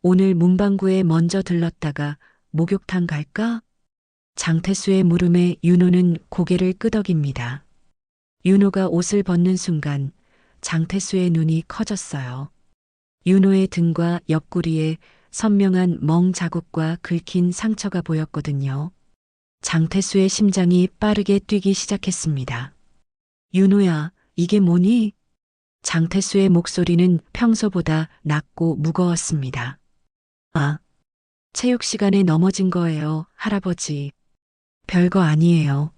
오늘 문방구에 먼저 들렀다가 목욕탕 갈까? 장태수의 물음에 윤호는 고개를 끄덕입니다. 윤호가 옷을 벗는 순간 장태수의 눈이 커졌어요. 윤호의 등과 옆구리에 선명한 멍 자국과 긁힌 상처가 보였거든요. 장태수의 심장이 빠르게 뛰기 시작했습니다. 윤호야, 이게 뭐니? 장태수의 목소리는 평소보다 낮고 무거웠습니다. 아, 체육 시간에 넘어진 거예요, 할아버지. 별거 아니에요.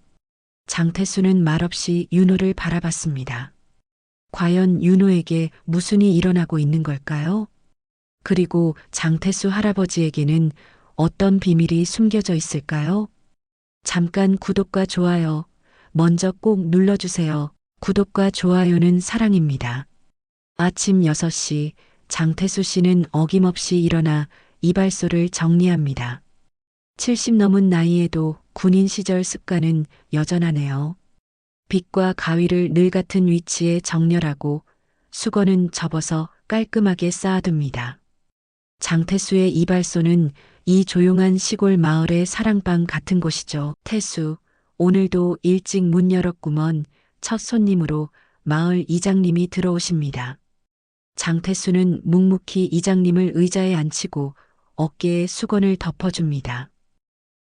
장태수는 말없이 윤호를 바라봤습니다. 과연 윤호에게 무슨 일이 일어나고 있는 걸까요? 그리고 장태수 할아버지에게는 어떤 비밀이 숨겨져 있을까요? 잠깐 구독과 좋아요 먼저 꼭 눌러주세요. 구독과 좋아요는 사랑입니다. 아침 6시 장태수 씨는 어김없이 일어나 이발소를 정리합니다. 70 넘은 나이에도 군인 시절 습관은 여전하네요. 빗과 가위를 늘 같은 위치에 정렬하고 수건은 접어서 깔끔하게 쌓아둡니다. 장태수의 이발소는 이 조용한 시골 마을의 사랑방 같은 곳이죠. 태수, 오늘도 일찍 문 열었구먼. 첫 손님으로 마을 이장님이 들어오십니다. 장태수는 묵묵히 이장님을 의자에 앉히고 어깨에 수건을 덮어줍니다.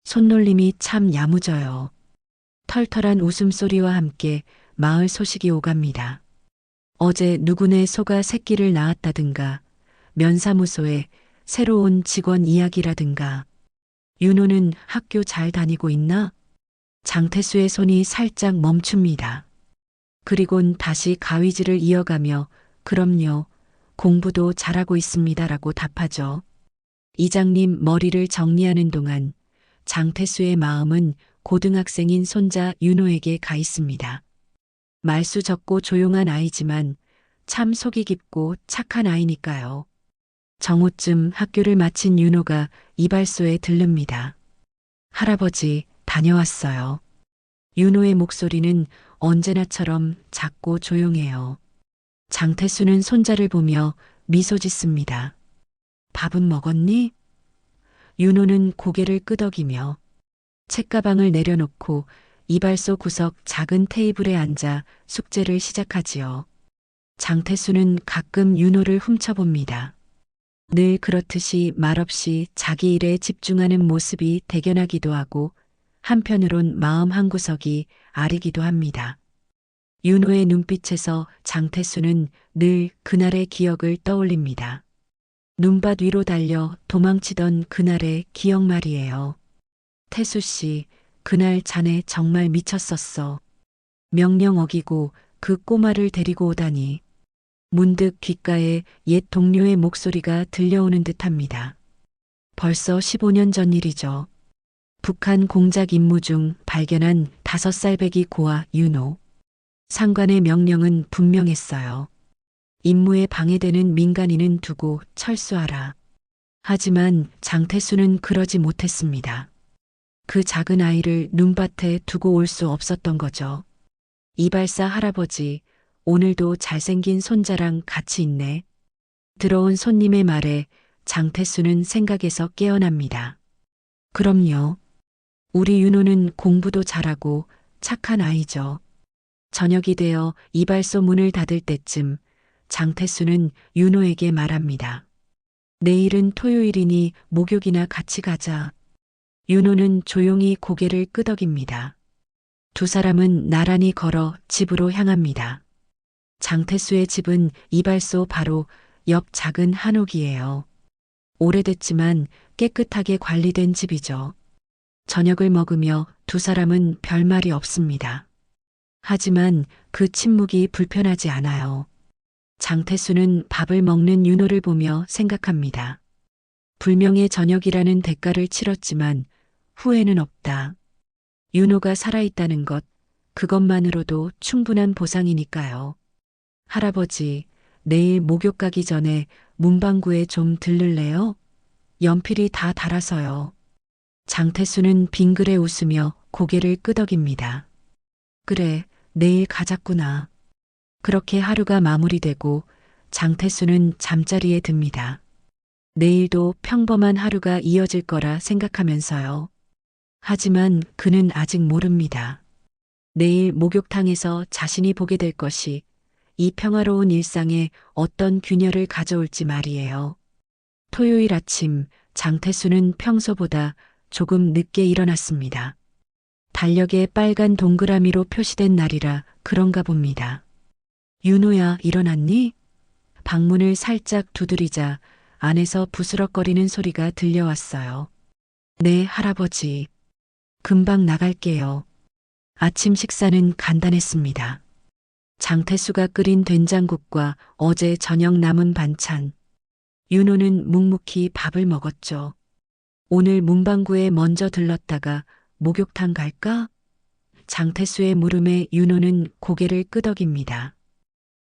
손놀림이 참 야무져요. 털털한 웃음소리와 함께 마을 소식이 오갑니다. 어제 누구네 소가 새끼를 낳았다든가, 면사무소에 새로운 직원 이야기라든가, 윤호는 학교 잘 다니고 있나? 장태수의 손이 살짝 멈춥니다. 그리곤 다시 가위질을 이어가며 그럼요, 공부도 잘하고 있습니다라고 답하죠. 이장님 머리를 정리하는 동안 장태수의 마음은 고등학생인 손자 윤호에게 가 있습니다. 말수 적고 조용한 아이지만 참 속이 깊고 착한 아이니까요. 정오쯤 학교를 마친 윤호가 이발소에 들릅니다. 할아버지, 다녀왔어요. 윤호의 목소리는 언제나처럼 작고 조용해요. 장태수는 손자를 보며 미소 짓습니다. 밥은 먹었니? 윤호는 고개를 끄덕이며 책가방을 내려놓고 이발소 구석 작은 테이블에 앉아 숙제를 시작하지요. 장태수는 가끔 윤호를 훔쳐봅니다. 늘 그렇듯이 말없이 자기 일에 집중하는 모습이 대견하기도 하고 한편으론 마음 한구석이 아리기도 합니다. 윤호의 눈빛에서 장태수는 늘 그날의 기억을 떠올립니다. 눈밭 위로 달려 도망치던 그날의 기억 말이에요. 태수 씨, 그날 자네 정말 미쳤었어. 명령 어기고 그 꼬마를 데리고 오다니. 문득 귓가에 옛 동료의 목소리가 들려오는 듯합니다. 벌써 15년 전 일이죠. 북한 공작 임무 중 발견한 5살배기 고아 윤호. 상관의 명령은 분명했어요. 임무에 방해되는 민간인은 두고 철수하라. 하지만 장태수는 그러지 못했습니다. 그 작은 아이를 눈밭에 두고 올 수 없었던 거죠. 이발사 할아버지, 오늘도 잘생긴 손자랑 같이 있네. 들어온 손님의 말에 장태수는 생각에서 깨어납니다. 그럼요. 우리 윤호는 공부도 잘하고 착한 아이죠. 저녁이 되어 이발소 문을 닫을 때쯤 장태수는 윤호에게 말합니다. 내일은 토요일이니 목욕이나 같이 가자. 윤호는 조용히 고개를 끄덕입니다. 두 사람은 나란히 걸어 집으로 향합니다. 장태수의 집은 이발소 바로 옆 작은 한옥이에요. 오래됐지만 깨끗하게 관리된 집이죠. 저녁을 먹으며 두 사람은 별말이 없습니다. 하지만 그 침묵이 불편하지 않아요. 장태수는 밥을 먹는 윤호를 보며 생각합니다. 불명의 저녁이라는 대가를 치렀지만 후회는 없다. 윤호가 살아있다는 것, 그것만으로도 충분한 보상이니까요. 할아버지, 내일 목욕 가기 전에 문방구에 좀 들를래요? 연필이 다 닳아서요. 장태수는 빙그레 웃으며 고개를 끄덕입니다. 그래, 내일 가자꾸나. 그렇게 하루가 마무리되고 장태수는 잠자리에 듭니다. 내일도 평범한 하루가 이어질 거라 생각하면서요. 하지만 그는 아직 모릅니다. 내일 목욕탕에서 자신이 보게 될 것이 이 평화로운 일상에 어떤 균열을 가져올지 말이에요. 토요일 아침 장태수는 평소보다 조금 늦게 일어났습니다. 달력에 빨간 동그라미로 표시된 날이라 그런가 봅니다. 윤호야, 일어났니? 방문을 살짝 두드리자 안에서 부스럭거리는 소리가 들려왔어요. 네, 할아버지. 금방 나갈게요. 아침 식사는 간단했습니다. 장태수가 끓인 된장국과 어제 저녁 남은 반찬. 윤호는 묵묵히 밥을 먹었죠. 오늘 문방구에 먼저 들렀다가 목욕탕 갈까? 장태수의 물음에 윤호는 고개를 끄덕입니다.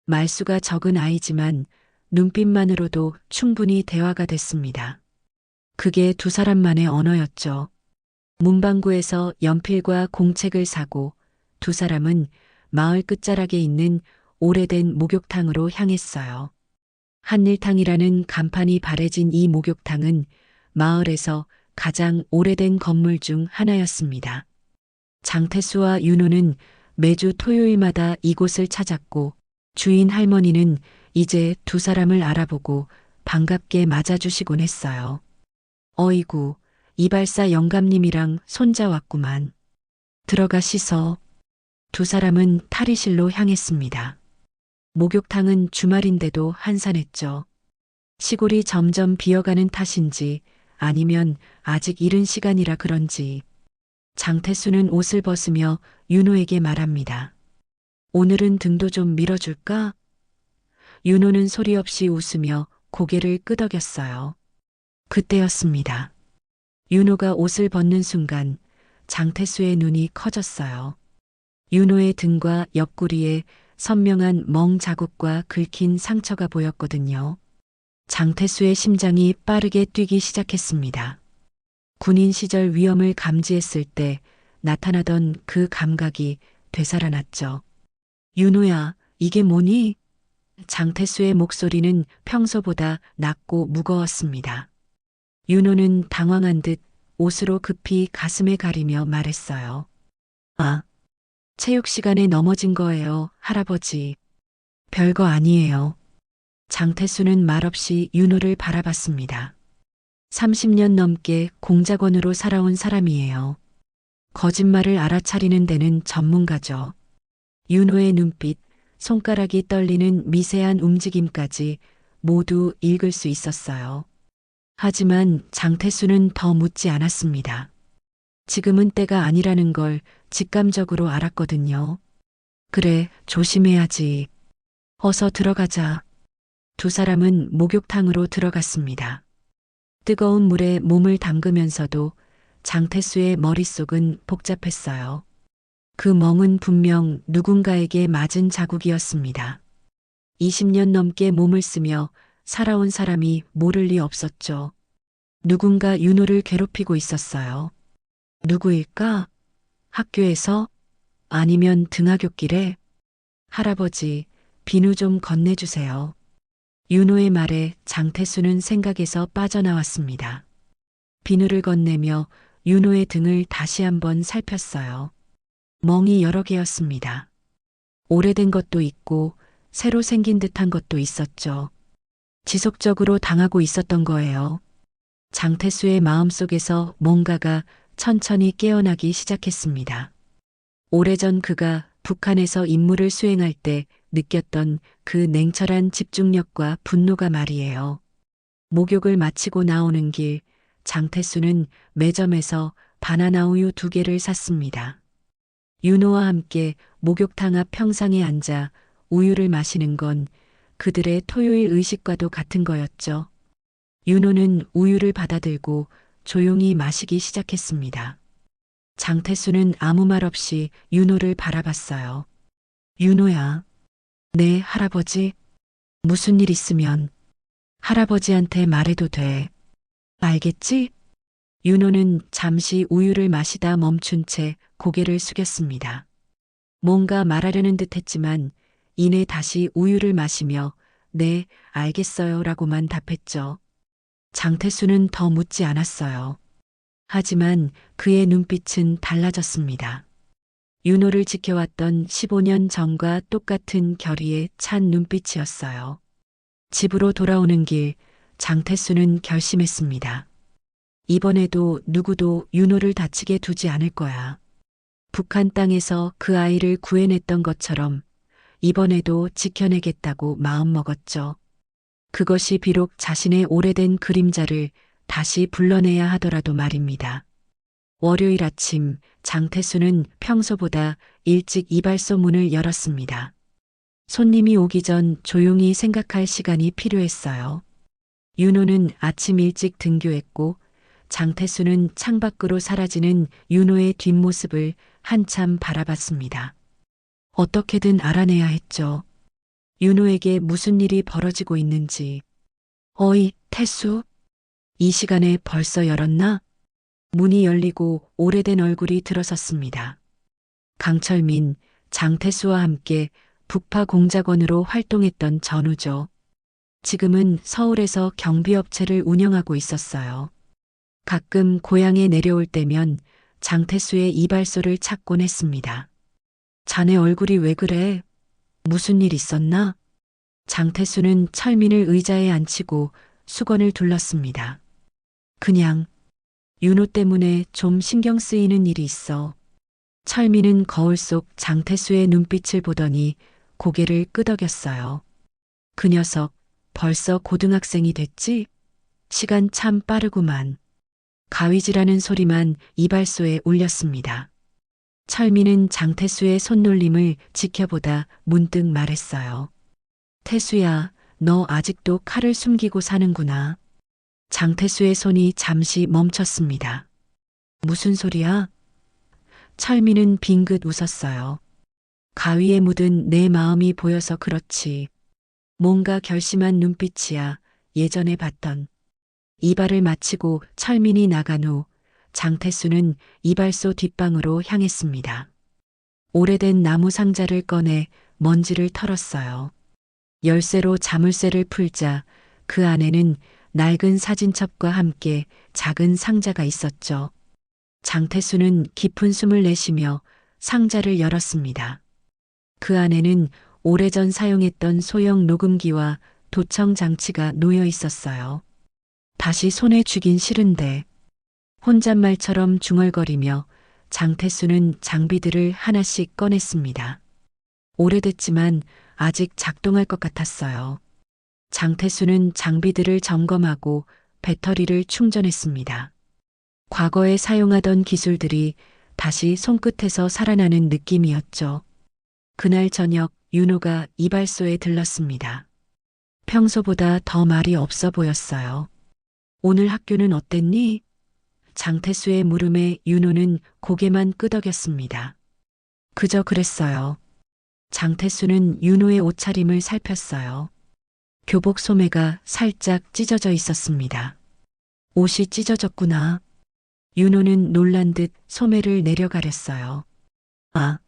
말수가 적은 아이지만 눈빛만으로도 충분히 대화가 됐습니다. 그게 두 사람만의 언어였죠. 문방구에서 연필과 공책을 사고 두 사람은 마을 끝자락에 있는 오래된 목욕탕으로 향했어요. 한일탕이라는 간판이 바래진 이 목욕탕은 마을에서 가장 오래된 건물 중 하나였습니다. 장태수와 윤호는 매주 토요일마다 이곳을 찾았고 주인 할머니는 이제 두 사람을 알아보고 반갑게 맞아주시곤 했어요. 어이구, 이발사 영감님이랑 손자 왔구만. 들어가 씻어. 두 사람은 탈의실로 향했습니다. 목욕탕은 주말인데도 한산했죠. 시골이 점점 비어가는 탓인지 아니면 아직 이른 시간이라 그런지 장태수는 옷을 벗으며 윤호에게 말합니다. 오늘은 등도 좀 밀어줄까? 윤호는 소리 없이 웃으며 고개를 끄덕였어요. 그때였습니다. 윤호가 옷을 벗는 순간 장태수의 눈이 커졌어요. 윤호의 등과 옆구리에 선명한 멍 자국과 긁힌 상처가 보였거든요. 장태수의 심장이 빠르게 뛰기 시작했습니다. 군인 시절 위험을 감지했을 때 나타나던 그 감각이 되살아났죠. 윤호야, 이게 뭐니? 장태수의 목소리는 평소보다 낮고 무거웠습니다. 윤호는 당황한 듯 옷으로 급히 가슴에 가리며 말했어요. 아, 체육 시간에 넘어진 거예요, 할아버지. 별거 아니에요. 장태수는 말없이 윤호를 바라봤습니다. 30년 넘게 공작원으로 살아온 사람이에요. 거짓말을 알아차리는 데는 전문가죠. 윤호의 눈빛, 손가락이 떨리는 미세한 움직임까지 모두 읽을 수 있었어요. 하지만 장태수는 더 묻지 않았습니다. 지금은 때가 아니라는 걸 직감적으로 알았거든요. 그래, 조심해야지. 어서 들어가자. 두 사람은 목욕탕으로 들어갔습니다. 뜨거운 물에 몸을 담그면서도 장태수의 머릿속은 복잡했어요. 그 멍은 분명 누군가에게 맞은 자국이었습니다. 20년 넘게 몸을 쓰며 살아온 사람이 모를 리 없었죠. 누군가 윤호를 괴롭히고 있었어요. 누구일까? 학교에서? 아니면 등하굣길에? 할아버지, 비누 좀 건네주세요. 윤호의 말에 장태수는 생각에서 빠져나왔습니다. 비누를 건네며 윤호의 등을 다시 한번 살폈어요. 멍이 여러 개였습니다. 오래된 것도 있고 새로 생긴 듯한 것도 있었죠. 지속적으로 당하고 있었던 거예요. 장태수의 마음속에서 뭔가가 천천히 깨어나기 시작했습니다. 오래전 그가 북한에서 임무를 수행할 때 느꼈던 그 냉철한 집중력과 분노가 말이에요. 목욕을 마치고 나오는 길, 장태수는 매점에서 바나나 우유 2개를 샀습니다. 윤호와 함께 목욕탕 앞 평상에 앉아 우유를 마시는 건 그들의 토요일 의식과도 같은 거였죠. 윤호는 우유를 받아들고 조용히 마시기 시작했습니다. 장태수는 아무 말 없이 윤호를 바라봤어요. 윤호야. 네, 할아버지. 무슨 일 있으면 할아버지한테 말해도 돼. 알겠지? 윤호는 잠시 우유를 마시다 멈춘 채 고개를 숙였습니다. 뭔가 말하려는 듯 했지만 이내 다시 우유를 마시며 네, 알겠어요 라고만 답했죠. 장태수는 더 묻지 않았어요. 하지만 그의 눈빛은 달라졌습니다. 윤호를 지켜왔던 15년 전과 똑같은 결의에 찬 눈빛이었어요. 집으로 돌아오는 길, 장태수는 결심했습니다. 이번에도 누구도 윤호를 다치게 두지 않을 거야. 북한 땅에서 그 아이를 구해냈던 것처럼 이번에도 지켜내겠다고 마음먹었죠. 그것이 비록 자신의 오래된 그림자를 다시 불러내야 하더라도 말입니다. 월요일 아침 장태수는 평소보다 일찍 이발소 문을 열었습니다. 손님이 오기 전 조용히 생각할 시간이 필요했어요. 윤호는 아침 일찍 등교했고 장태수는 창밖으로 사라지는 윤호의 뒷모습을 한참 바라봤습니다. 어떻게든 알아내야 했죠. 윤호에게 무슨 일이 벌어지고 있는지. 어이, 태수? 이 시간에 벌써 열었나? 문이 열리고 오래된 얼굴이 들어섰습니다. 강철민, 장태수와 함께 북파 공작원으로 활동했던 전우죠. 지금은 서울에서 경비업체를 운영하고 있었어요. 가끔 고향에 내려올 때면 장태수의 이발소를 찾곤 했습니다. 자네 얼굴이 왜 그래? 무슨 일 있었나? 장태수는 철민을 의자에 앉히고 수건을 둘렀습니다. 그냥 윤호 때문에 좀 신경 쓰이는 일이 있어. 철민은 거울 속 장태수의 눈빛을 보더니 고개를 끄덕였어요. 그 녀석 벌써 고등학생이 됐지? 시간 참 빠르구만. 가위질하는 소리만 이발소에 울렸습니다. 철민은 장태수의 손놀림을 지켜보다 문득 말했어요. 태수야, 너 아직도 칼을 숨기고 사는구나. 장태수의 손이 잠시 멈췄습니다. 무슨 소리야? 철민은 빙긋 웃었어요. 가위에 묻은 내 마음이 보여서 그렇지. 뭔가 결심한 눈빛이야. 예전에 봤던. 이발을 마치고 철민이 나간 후 장태수는 이발소 뒷방으로 향했습니다. 오래된 나무 상자를 꺼내 먼지를 털었어요. 열쇠로 자물쇠를 풀자 그 안에는 낡은 사진첩과 함께 작은 상자가 있었죠. 장태수는 깊은 숨을 내쉬며 상자를 열었습니다. 그 안에는 오래전 사용했던 소형 녹음기와 도청 장치가 놓여 있었어요. 다시 손에 쥐긴 싫은데. 혼잣말처럼 중얼거리며 장태수는 장비들을 하나씩 꺼냈습니다. 오래됐지만 아직 작동할 것 같았어요. 장태수는 장비들을 점검하고 배터리를 충전했습니다. 과거에 사용하던 기술들이 다시 손끝에서 살아나는 느낌이었죠. 그날 저녁 윤호가 이발소에 들렀습니다. 평소보다 더 말이 없어 보였어요. 오늘 학교는 어땠니? 장태수의 물음에 윤호는 고개만 끄덕였습니다. 그저 그랬어요. 장태수는 윤호의 옷차림을 살폈어요. 교복 소매가 살짝 찢어져 있었습니다. 옷이 찢어졌구나. 윤호는 놀란 듯 소매를 내려가렸어요. 아,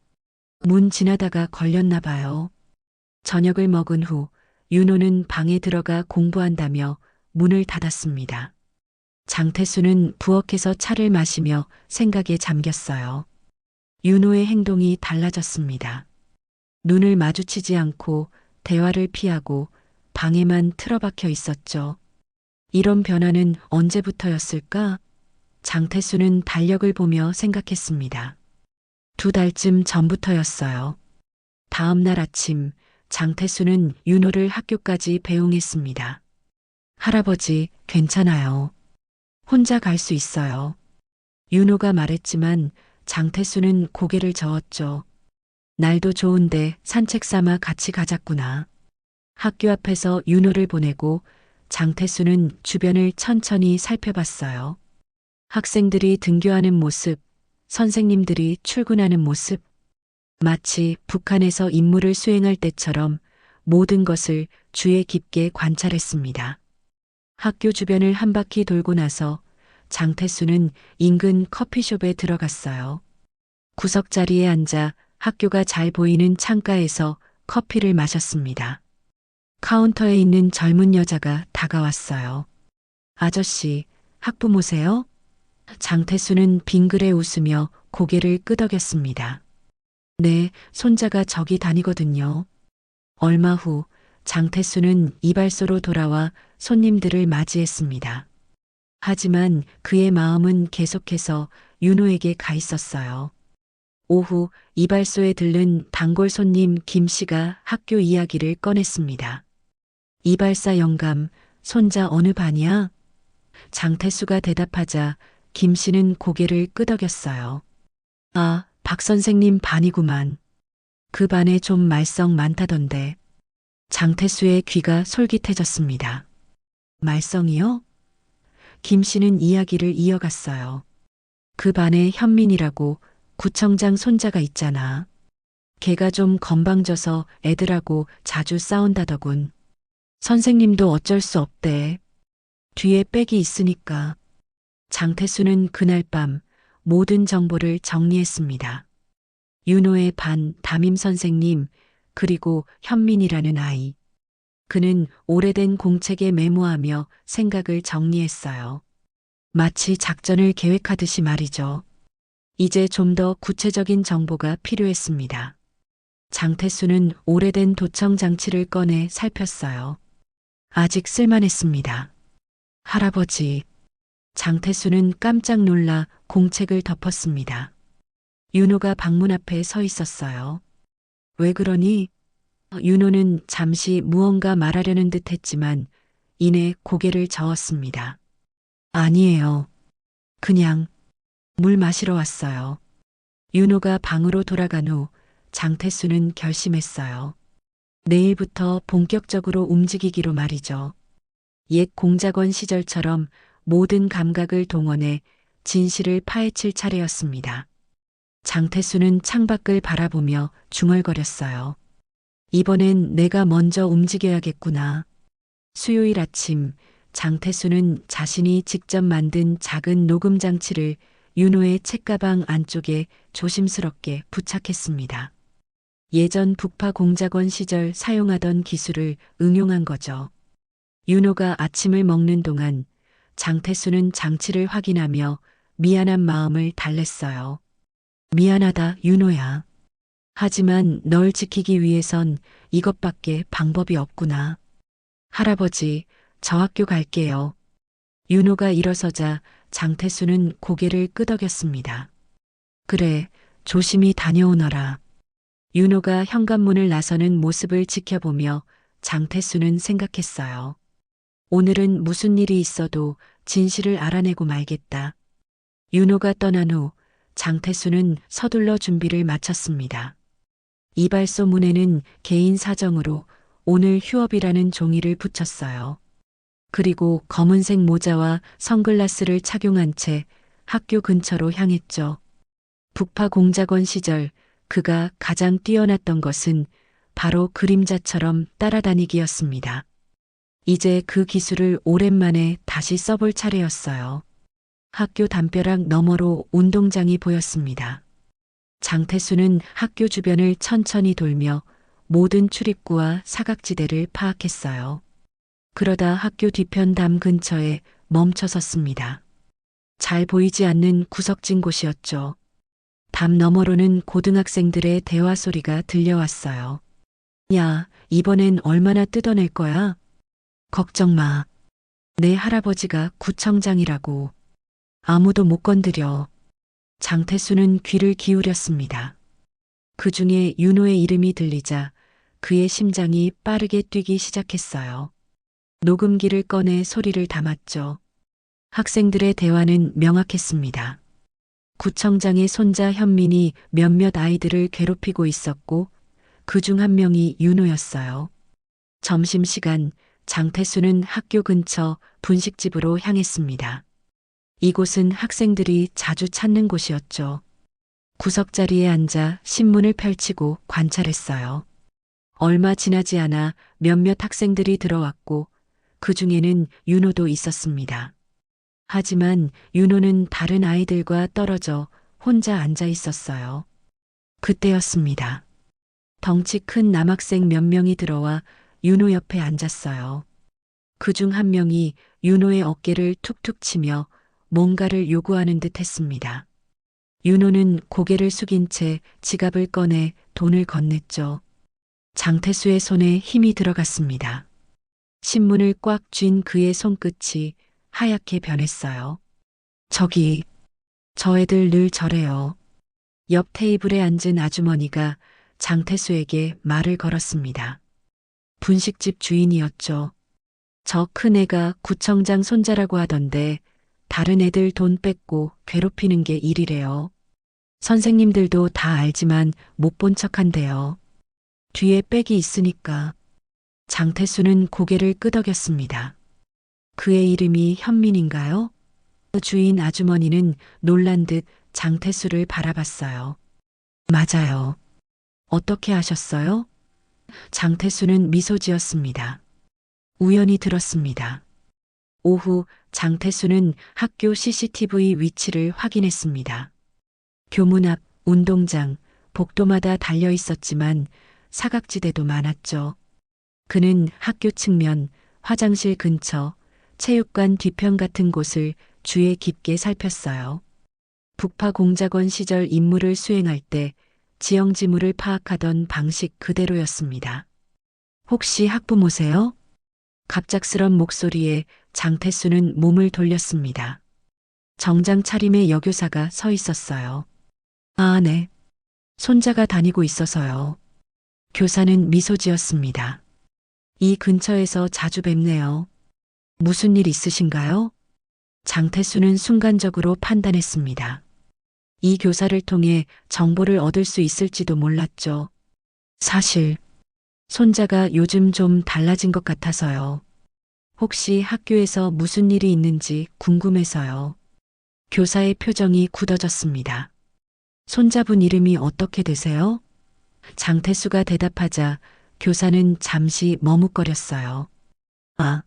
문 지나다가 걸렸나 봐요. 저녁을 먹은 후 윤호는 방에 들어가 공부한다며 문을 닫았습니다. 장태수는 부엌에서 차를 마시며 생각에 잠겼어요. 윤호의 행동이 달라졌습니다. 눈을 마주치지 않고 대화를 피하고 방에만 틀어박혀 있었죠. 이런 변화는 언제부터였을까? 장태수는 달력을 보며 생각했습니다. 2달쯤 전부터였어요. 다음 날 아침 장태수는 윤호를 학교까지 배웅했습니다. 할아버지, 괜찮아요. 혼자 갈 수 있어요. 윤호가 말했지만 장태수는 고개를 저었죠. 날도 좋은데 산책 삼아 같이 가자꾸나. 학교 앞에서 윤호를 보내고 장태수는 주변을 천천히 살펴봤어요. 학생들이 등교하는 모습, 선생님들이 출근하는 모습, 마치 북한에서 임무를 수행할 때처럼 모든 것을 주의 깊게 관찰했습니다. 학교 주변을 한 바퀴 돌고 나서 장태수는 인근 커피숍에 들어갔어요. 구석자리에 앉아 학교가 잘 보이는 창가에서 커피를 마셨습니다. 카운터에 있는 젊은 여자가 다가왔어요. 아저씨, 학부모세요? 장태수는 빙그레 웃으며 고개를 끄덕였습니다. 네, 손자가 저기 다니거든요. 얼마 후 장태수는 이발소로 돌아와 손님들을 맞이했습니다. 하지만 그의 마음은 계속해서 윤호에게 가 있었어요. 오후 이발소에 들른 단골 손님 김 씨가 학교 이야기를 꺼냈습니다. 이발사 영감, 손자 어느 반이야? 장태수가 대답하자 김 씨는 고개를 끄덕였어요. 아, 박 선생님 반이구만. 그 반에 좀 말썽 많다던데. 장태수의 귀가 솔깃해졌습니다. 말썽이요? 김 씨는 이야기를 이어갔어요. 그 반에 현민이라고 구청장 손자가 있잖아. 걔가 좀 건방져서 애들하고 자주 싸운다더군. 선생님도 어쩔 수 없대. 뒤에 백이 있으니까. 장태수는 그날 밤 모든 정보를 정리했습니다. 윤호의 반 담임 선생님, 그리고 현민이라는 아이. 그는 오래된 공책에 메모하며 생각을 정리했어요. 마치 작전을 계획하듯이 말이죠. 이제 좀 더 구체적인 정보가 필요했습니다. 장태수는 오래된 도청 장치를 꺼내 살폈어요. 아직 쓸만했습니다. 할아버지. 장태수는 깜짝 놀라 공책을 덮었습니다. 윤호가 방문 앞에 서 있었어요. 왜 그러니? 윤호는 잠시 무언가 말하려는 듯 했지만 이내 고개를 저었습니다. 아니에요. 그냥 물 마시러 왔어요. 윤호가 방으로 돌아간 후 장태수는 결심했어요. 내일부터 본격적으로 움직이기로 말이죠. 옛 공작원 시절처럼 모든 감각을 동원해 진실을 파헤칠 차례였습니다. 장태수는 창밖을 바라보며 중얼거렸어요. 이번엔 내가 먼저 움직여야겠구나. 수요일 아침 장태수는 자신이 직접 만든 작은 녹음 장치를 윤호의 책가방 안쪽에 조심스럽게 부착했습니다. 예전 북파 공작원 시절 사용하던 기술을 응용한 거죠. 윤호가 아침을 먹는 동안 장태수는 장치를 확인하며 미안한 마음을 달랬어요. 미안하다, 윤호야. 하지만 널 지키기 위해선 이것밖에 방법이 없구나. 할아버지, 저 학교 갈게요. 윤호가 일어서자 장태수는 고개를 끄덕였습니다. 그래, 조심히 다녀오너라. 윤호가 현관문을 나서는 모습을 지켜보며 장태수는 생각했어요. 오늘은 무슨 일이 있어도 진실을 알아내고 말겠다. 윤호가 떠난 후 장태수는 서둘러 준비를 마쳤습니다. 이발소 문에는 개인 사정으로 오늘 휴업이라는 종이를 붙였어요. 그리고 검은색 모자와 선글라스를 착용한 채 학교 근처로 향했죠. 북파 공작원 시절 그가 가장 뛰어났던 것은 바로 그림자처럼 따라다니기였습니다. 이제 그 기술을 오랜만에 다시 써볼 차례였어요. 학교 담벼락 너머로 운동장이 보였습니다. 장태수는 학교 주변을 천천히 돌며 모든 출입구와 사각지대를 파악했어요. 그러다 학교 뒤편 담 근처에 멈춰 섰습니다. 잘 보이지 않는 구석진 곳이었죠. 담 너머로는 고등학생들의 대화 소리가 들려왔어요. 야, 이번엔 얼마나 뜯어낼 거야? 걱정 마. 내 할아버지가 구청장이라고. 아무도 못 건드려. 장태수는 귀를 기울였습니다. 그 중에 윤호의 이름이 들리자 그의 심장이 빠르게 뛰기 시작했어요. 녹음기를 꺼내 소리를 담았죠. 학생들의 대화는 명확했습니다. 구청장의 손자 현민이 몇몇 아이들을 괴롭히고 있었고 그 중 한 명이 윤호였어요. 점심시간 장태수는 학교 근처 분식집으로 향했습니다. 이곳은 학생들이 자주 찾는 곳이었죠. 구석자리에 앉아 신문을 펼치고 관찰했어요. 얼마 지나지 않아 몇몇 학생들이 들어왔고 그 중에는 윤호도 있었습니다. 하지만 윤호는 다른 아이들과 떨어져 혼자 앉아 있었어요. 그때였습니다. 덩치 큰 남학생 몇 명이 들어와 윤호 옆에 앉았어요. 그 중 한 명이 윤호의 어깨를 툭툭 치며 뭔가를 요구하는 듯 했습니다. 윤호는 고개를 숙인 채 지갑을 꺼내 돈을 건넸죠. 장태수의 손에 힘이 들어갔습니다. 신문을 꽉 쥔 그의 손끝이 하얗게 변했어요. 저기, 저 애들 늘 저래요. 옆 테이블에 앉은 아주머니가 장태수에게 말을 걸었습니다. 분식집 주인이었죠. 저 큰애가 구청장 손자라고 하던데 다른 애들 돈 뺏고 괴롭히는 게 일이래요. 선생님들도 다 알지만 못 본 척한대요. 뒤에 백이 있으니까. 장태수는 고개를 끄덕였습니다. 그의 이름이 현민인가요? 주인 아주머니는 놀란 듯 장태수를 바라봤어요. 맞아요. 어떻게 아셨어요? 장태수는 미소 지었습니다. 우연히 들었습니다. 오후 장태수는 학교 CCTV 위치를 확인했습니다. 교문 앞, 운동장, 복도마다 달려 있었지만 사각지대도 많았죠. 그는 학교 측면, 화장실 근처, 체육관 뒤편 같은 곳을 주의 깊게 살폈어요. 북파 공작원 시절 임무를 수행할 때 지형지물을 파악하던 방식 그대로였습니다. 혹시 학부모세요? 갑작스런 목소리에 장태수는 몸을 돌렸습니다. 정장 차림의 여교사가 서 있었어요. 아, 네. 손자가 다니고 있어서요. 교사는 미소 지었습니다. 이 근처에서 자주 뵙네요. 무슨 일 있으신가요? 장태수는 순간적으로 판단했습니다. 이 교사를 통해 정보를 얻을 수 있을지도 몰랐죠. 사실, 손자가 요즘 좀 달라진 것 같아서요. 혹시 학교에서 무슨 일이 있는지 궁금해서요. 교사의 표정이 굳어졌습니다. 손자분 이름이 어떻게 되세요? 장태수가 대답하자 교사는 잠시 머뭇거렸어요. 아,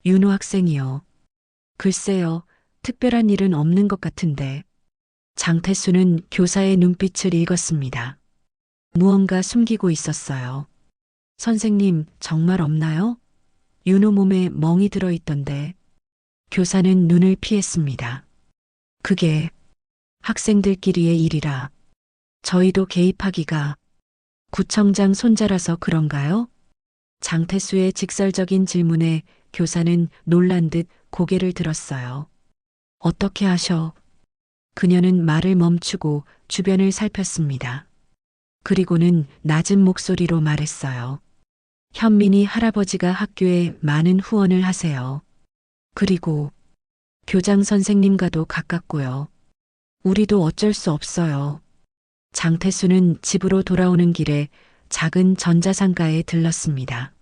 윤호 학생이요. 글쎄요, 특별한 일은 없는 것 같은데. 장태수는 교사의 눈빛을 읽었습니다. 무언가 숨기고 있었어요. 선생님, 정말 없나요? 윤호 몸에 멍이 들어 있던데. 교사는 눈을 피했습니다. 그게 학생들끼리의 일이라 저희도 개입하기가 구청장 손자라서 그런가요? 장태수의 직설적인 질문에 교사는 놀란 듯 고개를 들었어요. 어떻게 하셔? 그녀는 말을 멈추고 주변을 살폈습니다. 그리고는 낮은 목소리로 말했어요. 현민이 할아버지가 학교에 많은 후원을 하세요. 그리고 교장 선생님과도 가깝고요. 우리도 어쩔 수 없어요. 장태수는 집으로 돌아오는 길에 작은 전자상가에 들렀습니다.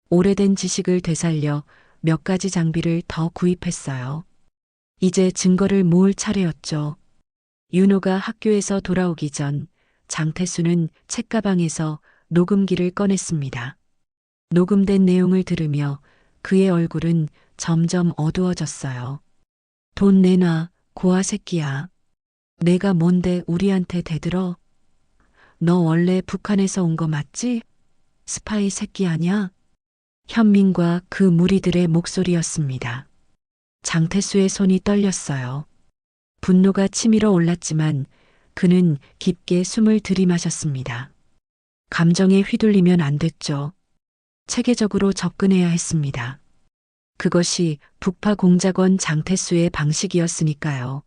오래된 지식을 되살려 몇 가지 장비를 더 구입했어요. 이제 증거를 모을 차례였죠. 윤호가 학교에서 돌아오기 전 장태수는 책가방에서 녹음기를 꺼냈습니다. 녹음된 내용을 들으며 그의 얼굴은 점점 어두워졌어요. 돈 내놔, 고아 새끼야. 내가 뭔데 우리한테 대들어? 너 원래 북한에서 온 거 맞지? 스파이 새끼 아냐? 현민과 그 무리들의 목소리였습니다. 장태수의 손이 떨렸어요. 분노가 치밀어 올랐지만 그는 깊게 숨을 들이마셨습니다. 감정에 휘둘리면 안 됐죠. 체계적으로 접근해야 했습니다. 그것이 북파 공작원 장태수의 방식이었으니까요.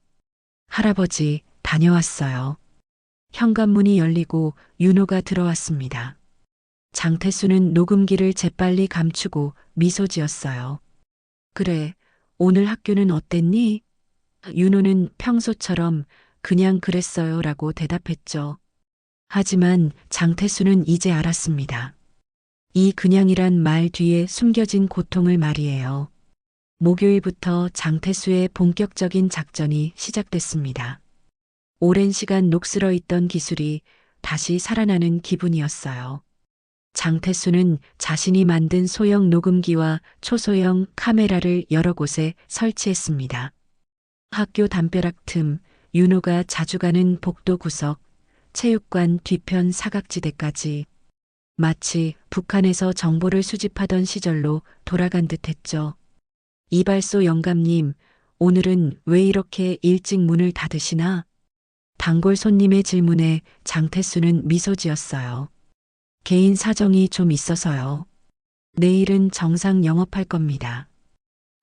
할아버지, 다녀왔어요. 현관문이 열리고 윤호가 들어왔습니다. 장태수는 녹음기를 재빨리 감추고 미소 지었어요. 그래, 오늘 학교는 어땠니? 윤호는 평소처럼 그냥 그랬어요 라고 대답했죠. 하지만 장태수는 이제 알았습니다. 이 그냥이란 말 뒤에 숨겨진 고통을 말이에요. 목요일부터 장태수의 본격적인 작전이 시작됐습니다. 오랜 시간 녹슬어 있던 기술이 다시 살아나는 기분이었어요. 장태수는 자신이 만든 소형 녹음기와 초소형 카메라를 여러 곳에 설치했습니다. 학교 담벼락 틈, 윤호가 자주 가는 복도 구석, 체육관 뒤편 사각지대까지 마치 북한에서 정보를 수집하던 시절로 돌아간 듯 했죠. 이발소 영감님, 오늘은 왜 이렇게 일찍 문을 닫으시나? 단골 손님의 질문에 장태수는 미소 지었어요. 개인 사정이 좀 있어서요. 내일은 정상 영업할 겁니다.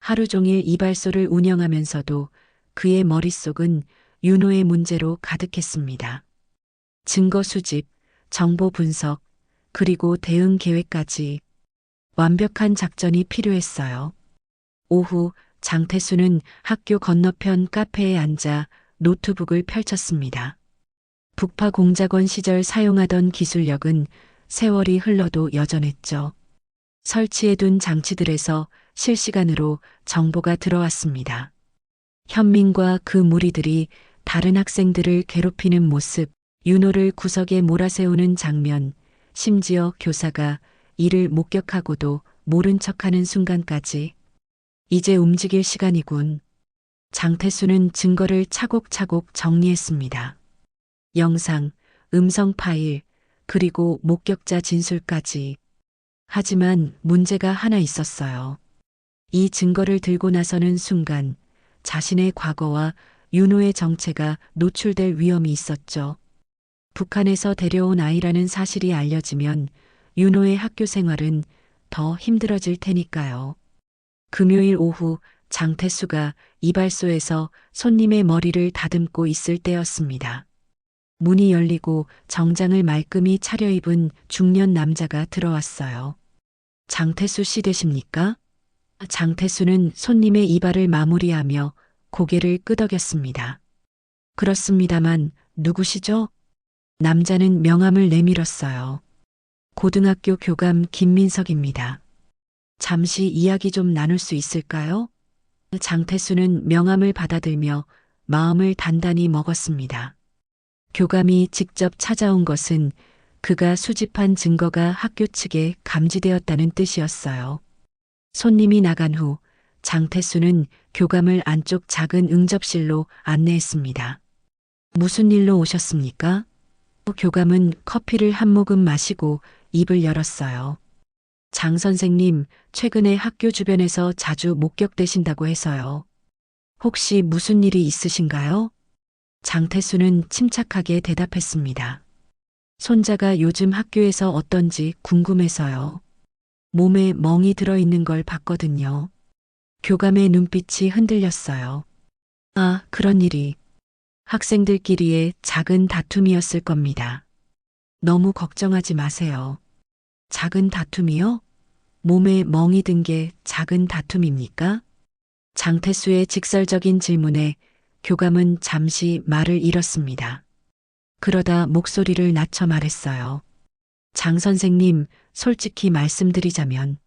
하루 종일 이발소를 운영하면서도 그의 머릿속은 윤호의 문제로 가득했습니다. 증거 수집, 정보 분석, 그리고 대응 계획까지 완벽한 작전이 필요했어요. 오후 장태수는 학교 건너편 카페에 앉아 노트북을 펼쳤습니다. 북파 공작원 시절 사용하던 기술력은 세월이 흘러도 여전했죠. 설치해둔 장치들에서 실시간으로 정보가 들어왔습니다. 현민과 그 무리들이 다른 학생들을 괴롭히는 모습, 윤호를 구석에 몰아세우는 장면, 심지어 교사가 이를 목격하고도 모른 척하는 순간까지 이제 움직일 시간이군. 장태수는 증거를 차곡차곡 정리했습니다. 영상, 음성 파일, 그리고 목격자 진술까지. 하지만 문제가 하나 있었어요. 이 증거를 들고 나서는 순간 자신의 과거와 윤호의 정체가 노출될 위험이 있었죠. 북한에서 데려온 아이라는 사실이 알려지면 윤호의 학교 생활은 더 힘들어질 테니까요. 금요일 오후 장태수가 이발소에서 손님의 머리를 다듬고 있을 때였습니다. 문이 열리고 정장을 말끔히 차려입은 중년 남자가 들어왔어요. 장태수 씨 되십니까? 장태수는 손님의 이발을 마무리하며 고개를 끄덕였습니다. 그렇습니다만 누구시죠? 남자는 명함을 내밀었어요. 고등학교 교감 김민석입니다. 잠시 이야기 좀 나눌 수 있을까요? 장태수는 명함을 받아들며 마음을 단단히 먹었습니다. 교감이 직접 찾아온 것은 그가 수집한 증거가 학교 측에 감지되었다는 뜻이었어요. 손님이 나간 후 장태수는 교감을 안쪽 작은 응접실로 안내했습니다. 무슨 일로 오셨습니까? 교감은 커피를 한 모금 마시고 입을 열었어요. 장 선생님, 최근에 학교 주변에서 자주 목격되신다고 해서요. 혹시 무슨 일이 있으신가요? 장태수는 침착하게 대답했습니다. 손자가 요즘 학교에서 어떤지 궁금해서요. 몸에 멍이 들어있는 걸 봤거든요. 교감의 눈빛이 흔들렸어요. 아, 그런 일이. 학생들끼리의 작은 다툼이었을 겁니다. 너무 걱정하지 마세요. 작은 다툼이요? 몸에 멍이 든 게 작은 다툼입니까? 장태수의 직설적인 질문에 교감은 잠시 말을 잃었습니다. 그러다 목소리를 낮춰 말했어요. 장 선생님, 솔직히 말씀드리자면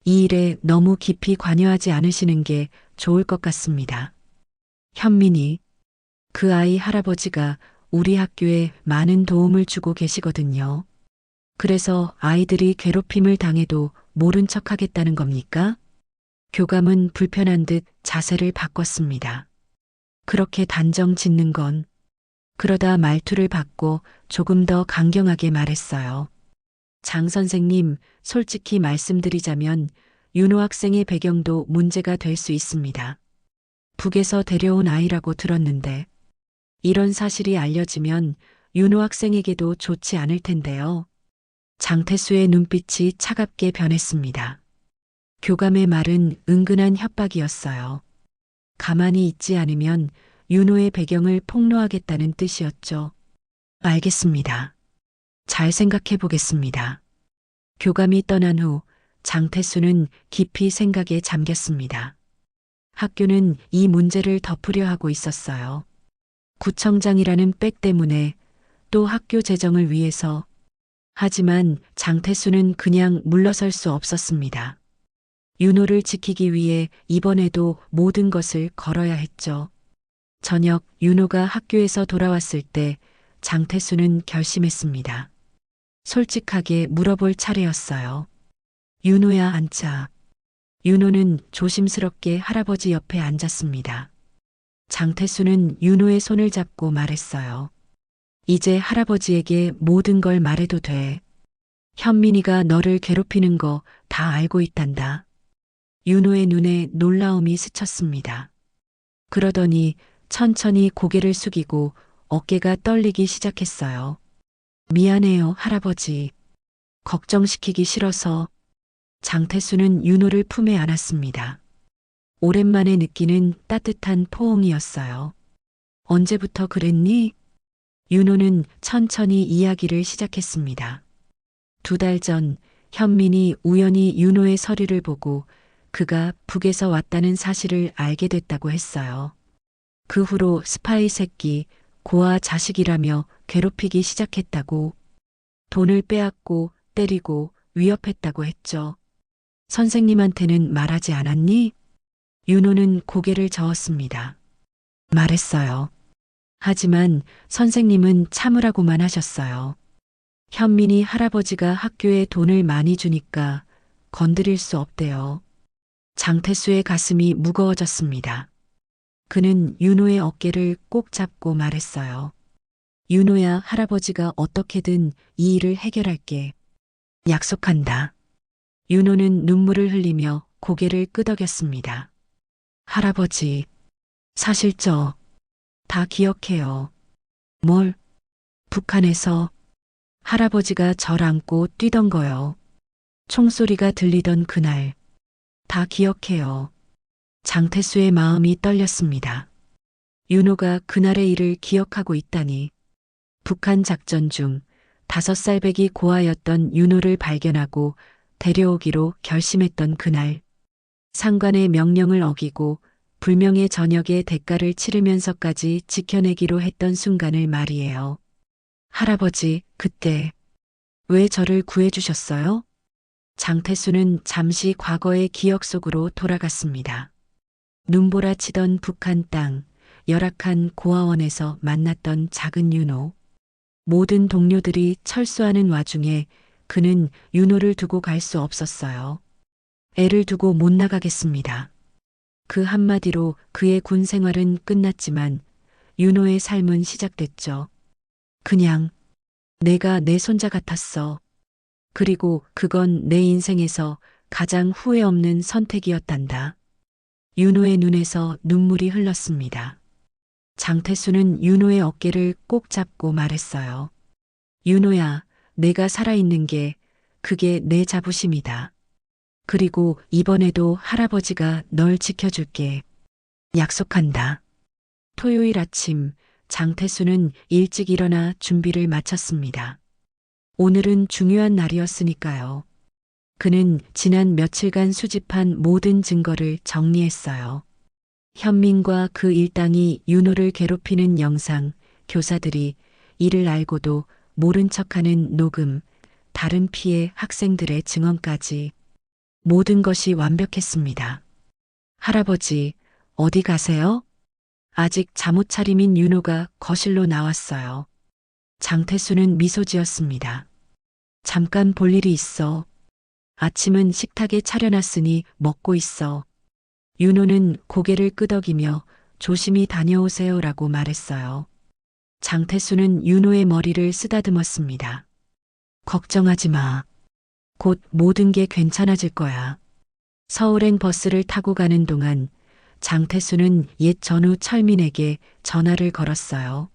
이 일에 너무 깊이 관여하지 않으시는 게 좋을 것 같습니다. 현민이, 그 아이 할아버지가 우리 학교에 많은 도움을 주고 계시거든요. 그래서 아이들이 괴롭힘을 당해도 모른 척 하겠다는 겁니까? 교감은 불편한 듯 자세를 바꿨습니다. 그렇게 단정 짓는 건. 그러다 말투를 바꿔 조금 더 강경하게 말했어요. 장 선생님, 솔직히 말씀드리자면 윤호 학생의 배경도 문제가 될 수 있습니다. 북에서 데려온 아이라고 들었는데 이런 사실이 알려지면 윤호 학생에게도 좋지 않을 텐데요. 장태수의 눈빛이 차갑게 변했습니다. 교감의 말은 은근한 협박이었어요. 가만히 있지 않으면 윤호의 배경을 폭로하겠다는 뜻이었죠. 알겠습니다. 잘 생각해 보겠습니다. 교감이 떠난 후 장태수는 깊이 생각에 잠겼습니다. 학교는 이 문제를 덮으려 하고 있었어요. 구청장이라는 백 때문에 또 학교 재정을 위해서. 하지만 장태수는 그냥 물러설 수 없었습니다. 윤호를 지키기 위해 이번에도 모든 것을 걸어야 했죠. 저녁 윤호가 학교에서 돌아왔을 때 장태수는 결심했습니다. 솔직하게 물어볼 차례였어요. 윤호야, 앉자. 윤호는 조심스럽게 할아버지 옆에 앉았습니다. 장태수는 윤호의 손을 잡고 말했어요. 이제 할아버지에게 모든 걸 말해도 돼. 현민이가 너를 괴롭히는 거 다 알고 있단다. 윤호의 눈에 놀라움이 스쳤습니다. 그러더니 천천히 고개를 숙이고 어깨가 떨리기 시작했어요. 미안해요, 할아버지. 걱정시키기 싫어서. 장태수는 윤호를 품에 안았습니다. 오랜만에 느끼는 따뜻한 포옹이었어요. 언제부터 그랬니? 윤호는 천천히 이야기를 시작했습니다. 2달 전 현민이 우연히 윤호의 서류를 보고 그가 북에서 왔다는 사실을 알게 됐다고 했어요. 그 후로 스파이 새끼, 고아 자식이라며 괴롭히기 시작했다고. 돈을 빼앗고 때리고 위협했다고 했죠. 선생님한테는 말하지 않았니? 윤호는 고개를 저었습니다. 말했어요. 하지만 선생님은 참으라고만 하셨어요. 현민이 할아버지가 학교에 돈을 많이 주니까 건드릴 수 없대요. 장태수의 가슴이 무거워졌습니다. 그는 윤호의 어깨를 꼭 잡고 말했어요. 윤호야, 할아버지가 어떻게든 이 일을 해결할게. 약속한다. 윤호는 눈물을 흘리며 고개를 끄덕였습니다. 할아버지, 사실 다 기억해요. 뭘? 북한에서 할아버지가 절 안고 뛰던 거요. 총소리가 들리던 그날. 다 기억해요. 장태수의 마음이 떨렸습니다. 윤호가 그날의 일을 기억하고 있다니. 북한 작전 중 5살배기 고아였던 윤호를 발견하고 데려오기로 결심했던 그날. 상관의 명령을 어기고 불명예 전역의 대가를 치르면서까지 지켜내기로 했던 순간을 말이에요. 할아버지, 그때 왜 저를 구해주셨어요? 장태수는 잠시 과거의 기억 속으로 돌아갔습니다. 눈보라치던 북한 땅, 열악한 고아원에서 만났던 작은 윤호. 모든 동료들이 철수하는 와중에 그는 윤호를 두고 갈 수 없었어요. 애를 두고 못 나가겠습니다. 그 한마디로 그의 군 생활은 끝났지만 윤호의 삶은 시작됐죠. 그냥 내가 내 손자 같았어. 그리고 그건 내 인생에서 가장 후회 없는 선택이었단다. 윤호의 눈에서 눈물이 흘렀습니다. 장태수는 윤호의 어깨를 꼭 잡고 말했어요. 윤호야, 내가 살아있는 게 그게 내 자부심이다. 그리고 이번에도 할아버지가 널 지켜줄게. 약속한다. 토요일 아침 장태수는 일찍 일어나 준비를 마쳤습니다. 오늘은 중요한 날이었으니까요. 그는 지난 며칠간 수집한 모든 증거를 정리했어요. 현민과 그 일당이 윤호를 괴롭히는 영상, 교사들이 이를 알고도 모른 척하는 녹음, 다른 피해 학생들의 증언까지 모든 것이 완벽했습니다. 할아버지, 어디 가세요? 아직 잠옷 차림인 윤호가 거실로 나왔어요. 장태수는 미소 지었습니다. 잠깐 볼 일이 있어. 아침은 식탁에 차려놨으니 먹고 있어. 윤호는 고개를 끄덕이며 조심히 다녀오세요라고 말했어요. 장태수는 윤호의 머리를 쓰다듬었습니다. 걱정하지 마. 곧 모든 게 괜찮아질 거야. 서울행 버스를 타고 가는 동안 장태수는 옛 전우 철민에게 전화를 걸었어요.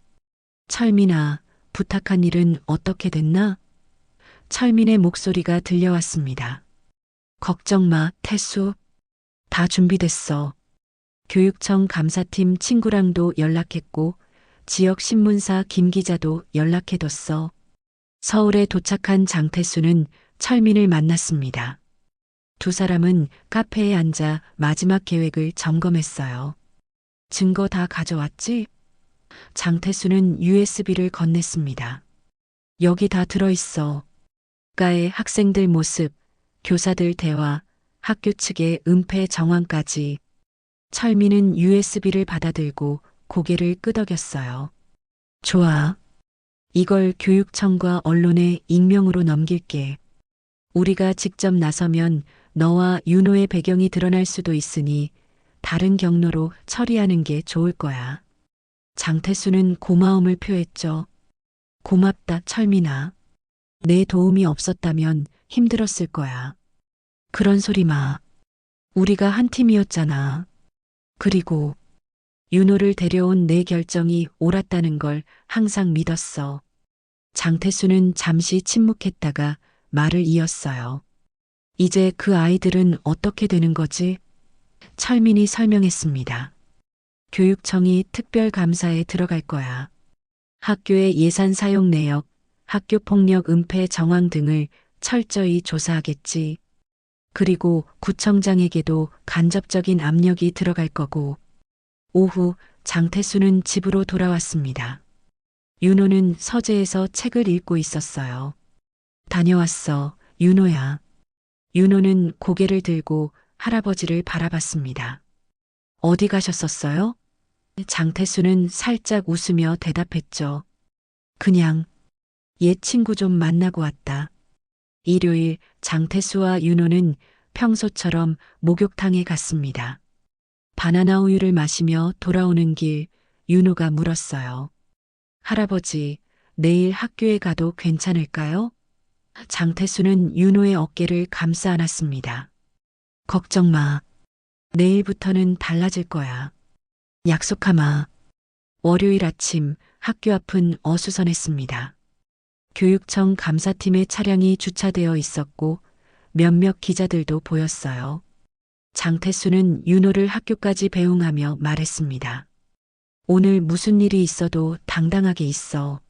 철민아, 부탁한 일은 어떻게 됐나? 철민의 목소리가 들려왔습니다. 걱정 마, 태수. 다 준비됐어. 교육청 감사팀 친구랑도 연락했고 지역 신문사 김 기자도 연락해뒀어. 서울에 도착한 장태수는 철민을 만났습니다. 2사람은 카페에 앉아 마지막 계획을 점검했어요. 증거 다 가져왔지? 장태수는 USB를 건넸습니다. 여기 다 들어있어. 가의 학생들 모습, 교사들 대화, 학교 측의 은폐 정황까지. 철민은 USB를 받아들고 고개를 끄덕였어요. 좋아. 이걸 교육청과 언론에 익명으로 넘길게. 우리가 직접 나서면 너와 윤호의 배경이 드러날 수도 있으니 다른 경로로 처리하는 게 좋을 거야. 장태수는 고마움을 표했죠. 고맙다, 철민아. 내 도움이 없었다면 힘들었을 거야. 그런 소리 마. 우리가 한 팀이었잖아. 그리고 윤호를 데려온 내 결정이 옳았다는 걸 항상 믿었어. 장태수는 잠시 침묵했다가 말을 이었어요. 이제 그 아이들은 어떻게 되는 거지? 철민이 설명했습니다. 교육청이 특별감사에 들어갈 거야. 학교의 예산 사용 내역, 학교 폭력 은폐 정황 등을 철저히 조사하겠지. 그리고 구청장에게도 간접적인 압력이 들어갈 거고. 오후 장태수는 집으로 돌아왔습니다. 윤호는 서재에서 책을 읽고 있었어요. 다녀왔어, 윤호야. 윤호는 고개를 들고 할아버지를 바라봤습니다. 어디 가셨었어요? 장태수는 살짝 웃으며 대답했죠. 그냥 옛 친구 좀 만나고 왔다. 일요일 장태수와 윤호는 평소처럼 목욕탕에 갔습니다. 바나나 우유를 마시며 돌아오는 길 윤호가 물었어요. 할아버지, 내일 학교에 가도 괜찮을까요? 장태수는 윤호의 어깨를 감싸 안았습니다. 걱정 마. 내일부터는 달라질 거야. 약속하마. 월요일 아침 학교 앞은 어수선했습니다. 교육청 감사팀의 차량이 주차되어 있었고 몇몇 기자들도 보였어요. 장태수는 윤호를 학교까지 배웅하며 말했습니다. 오늘 무슨 일이 있어도 당당하게 있어.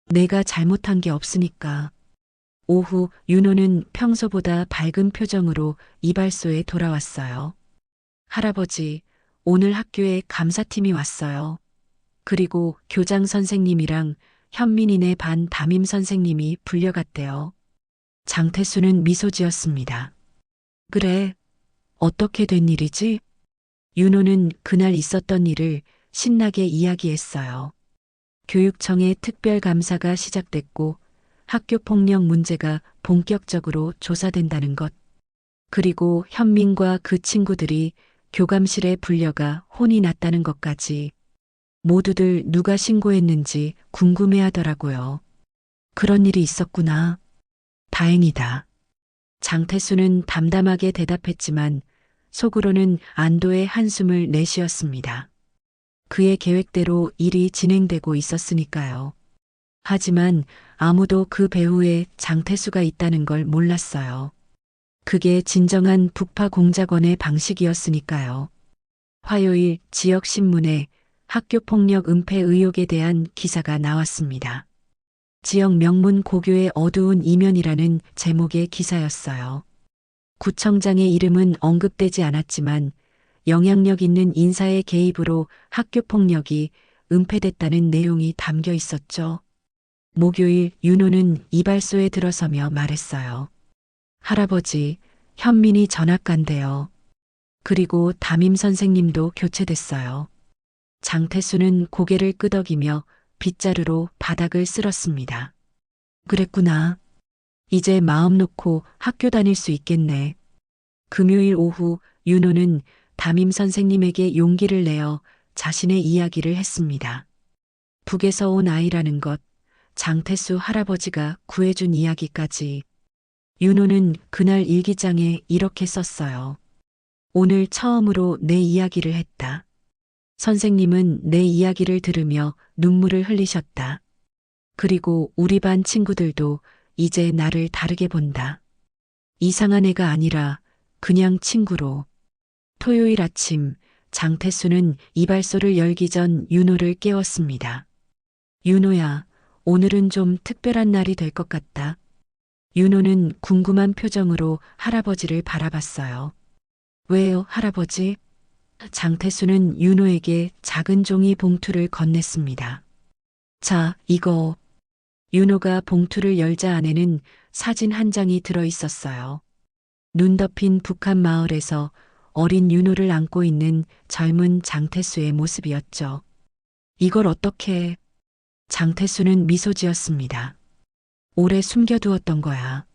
내가 잘못한 게 없으니까. 오후 윤호는 평소보다 밝은 표정으로 이발소에 돌아왔어요. 할아버지, 오늘 학교에 감사팀이 왔어요. 그리고 교장 선생님이랑 현민이네 반 담임 선생님이 불려갔대요. 장태수는 미소 지었습니다. 그래, 어떻게 된 일이지? 윤호는 그날 있었던 일을 신나게 이야기했어요. 교육청의 특별감사가 시작됐고 학교 폭력 문제가 본격적으로 조사된다는 것. 그리고 현민과 그 친구들이 교감실에 불려가 혼이 났다는 것까지. 모두들 누가 신고했는지 궁금해하더라고요. 그런 일이 있었구나. 다행이다. 장태수는 담담하게 대답했지만 속으로는 안도의 한숨을 내쉬었습니다. 그의 계획대로 일이 진행되고 있었으니까요. 하지만 아무도 그 배후에 장태수가 있다는 걸 몰랐어요. 그게 진정한 북파 공작원의 방식이었으니까요. 화요일 지역신문에 학교폭력 은폐 의혹에 대한 기사가 나왔습니다. 지역 명문 고교의 어두운 이면이라는 제목의 기사였어요. 구청장의 이름은 언급되지 않았지만 영향력 있는 인사의 개입으로 학교폭력이 은폐됐다는 내용이 담겨 있었죠. 목요일 윤호는 이발소에 들어서며 말했어요. 할아버지, 현민이 전학 간대요. 그리고 담임 선생님도 교체됐어요. 장태수는 고개를 끄덕이며 빗자루로 바닥을 쓸었습니다. 그랬구나. 이제 마음 놓고 학교 다닐 수 있겠네. 금요일 오후 윤호는 담임 선생님에게 용기를 내어 자신의 이야기를 했습니다. 북에서 온 아이라는 것, 장태수 할아버지가 구해준 이야기까지. 윤호는 그날 일기장에 이렇게 썼어요. 오늘 처음으로 내 이야기를 했다. 선생님은 내 이야기를 들으며 눈물을 흘리셨다. 그리고 우리 반 친구들도 이제 나를 다르게 본다. 이상한 애가 아니라 그냥 친구로. 토요일 아침 장태수는 이발소를 열기 전 윤호를 깨웠습니다. 윤호야, 오늘은 좀 특별한 날이 될 것 같다. 윤호는 궁금한 표정으로 할아버지를 바라봤어요. 왜요, 할아버지? 장태수는 윤호에게 작은 종이 봉투를 건넸습니다. 자, 이거. 윤호가 봉투를 열자 안에는 사진 한 장이 들어 있었어요. 눈 덮인 북한 마을에서 어린 윤호를 안고 있는 젊은 장태수의 모습이었죠. 이걸 어떻게... 장태수는 미소 지었습니다. 오래 숨겨두었던 거야.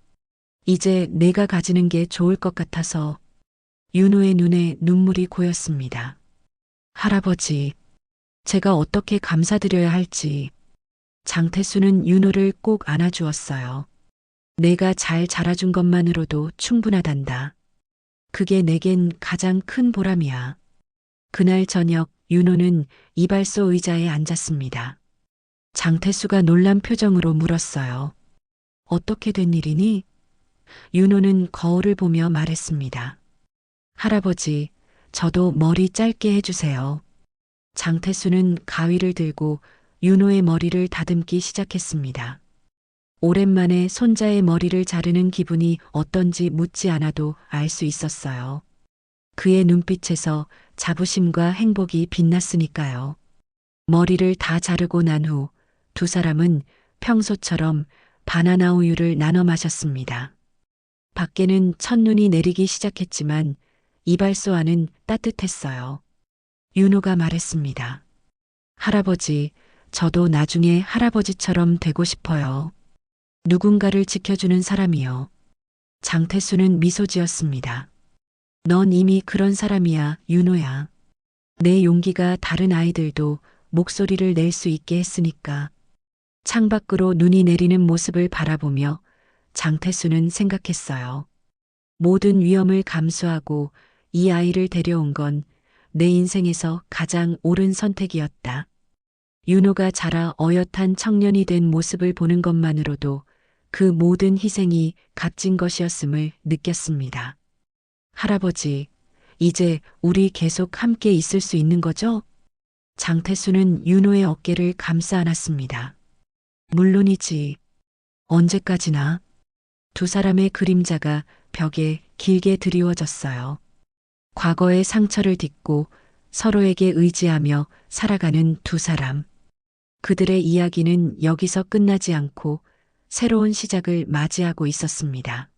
이제 내가 가지는 게 좋을 것 같아서. 윤호의 눈에 눈물이 고였습니다. 할아버지, 제가 어떻게 감사드려야 할지. 장태수는 윤호를 꼭 안아주었어요. 내가 잘 자라준 것만으로도 충분하단다. 그게 내겐 가장 큰 보람이야. 그날 저녁 윤호는 이발소 의자에 앉았습니다. 장태수가 놀란 표정으로 물었어요. 어떻게 된 일이니? 윤호는 거울을 보며 말했습니다. 할아버지, 저도 머리 짧게 해주세요. 장태수는 가위를 들고 윤호의 머리를 다듬기 시작했습니다. 오랜만에 손자의 머리를 자르는 기분이 어떤지 묻지 않아도 알 수 있었어요. 그의 눈빛에서 자부심과 행복이 빛났으니까요. 머리를 다 자르고 난 후 두 사람은 평소처럼 바나나 우유를 나눠 마셨습니다. 밖에는 첫눈이 내리기 시작했지만 이발소 안은 따뜻했어요. 윤호가 말했습니다. 할아버지, 저도 나중에 할아버지처럼 되고 싶어요. 누군가를 지켜주는 사람이요. 장태수는 미소 지었습니다. 넌 이미 그런 사람이야, 윤호야. 내 용기가 다른 아이들도 목소리를 낼 수 있게 했으니까. 창밖으로 눈이 내리는 모습을 바라보며 장태수는 생각했어요. 모든 위험을 감수하고 이 아이를 데려온 건 내 인생에서 가장 옳은 선택이었다. 윤호가 자라 어엿한 청년이 된 모습을 보는 것만으로도 그 모든 희생이 값진 것이었음을 느꼈습니다. 할아버지, 이제 우리 계속 함께 있을 수 있는 거죠? 장태수는 윤호의 어깨를 감싸 안았습니다. 물론이지. 언제까지나? 두 사람의 그림자가 벽에 길게 드리워졌어요. 과거의 상처를 딛고 서로에게 의지하며 살아가는 두 사람. 그들의 이야기는 여기서 끝나지 않고 새로운 시작을 맞이하고 있었습니다.